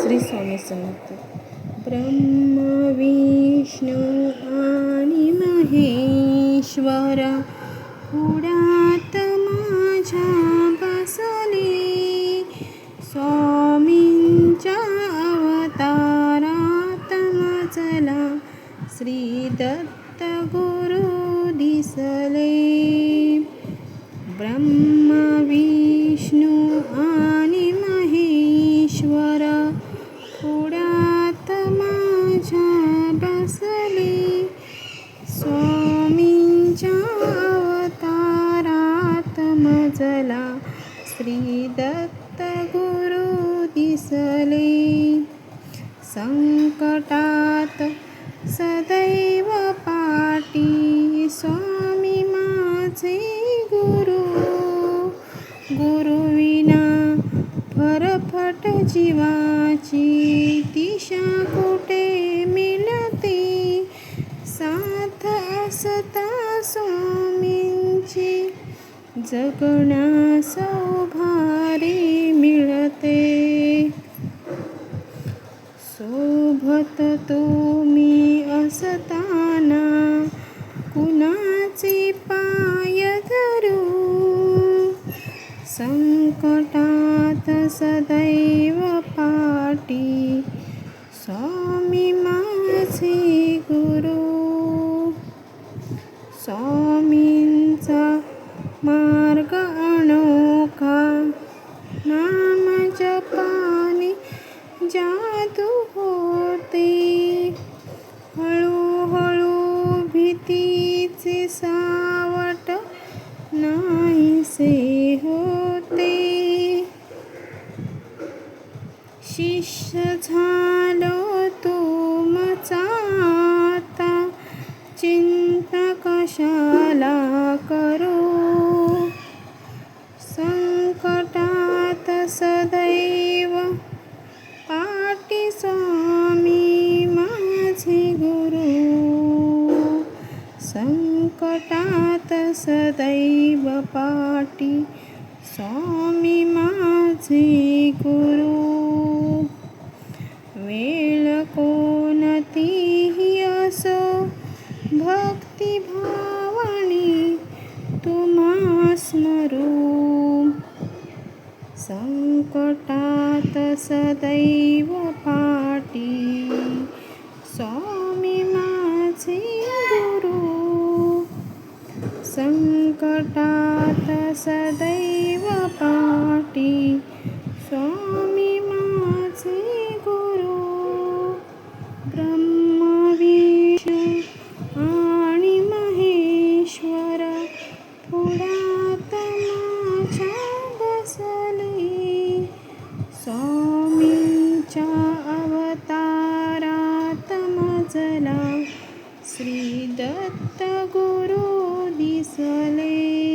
श्री स्वामी समर्थ. ब्रह्म विष्णू आणि महेश्वरा पुढ्यात माझ्या बसले. स्वामींच्या अवतारात मजला श्री दत्त गुरु दिसले. ब्रह्म विष्णू आणि महेश्वरा पुढ्यात माझ्या बसले. स्वामींच्या अवतारात मजला श्री दत्त गुरु दिसले. संकटात सदैव पाठी स्वामी माझे गुरु. गुरुविना फरफट जीवाची दिशा कुठे मिळते. साथ असता स्वामींची जगण्यास उभारी मिळते. सोबत तुम्ही असताना कुणाचे पाय धरू. संकटात सदैव पाठी स्वामी माझे गुरु. स्वामींचा मार्ग अनोखा नाम जपाने जादू होते. हळूहळू भीतीचे सावट नाहीसे होते. शिष्य झालो तुमचा आता चिंता कशाला करू. संकटात सदैव पाठी स्वामी माझे गुरु. संकटात सदैव पाठी स्वामी माझे गुरु. वेळ कोणतीही असो भक्तिभावाने तुम्हा स्मरू. संकटात सदैव पाठी स्वामी माझे गुरु. संकटात सदैव पाठी स्वामी माझे गुरु. ब्रह्म विष्णू आणि महेश्वर पुढ्यात माझ्या बसले. स्वामींच्या अवतारात मजला श्री दत्त गुरु दिसले.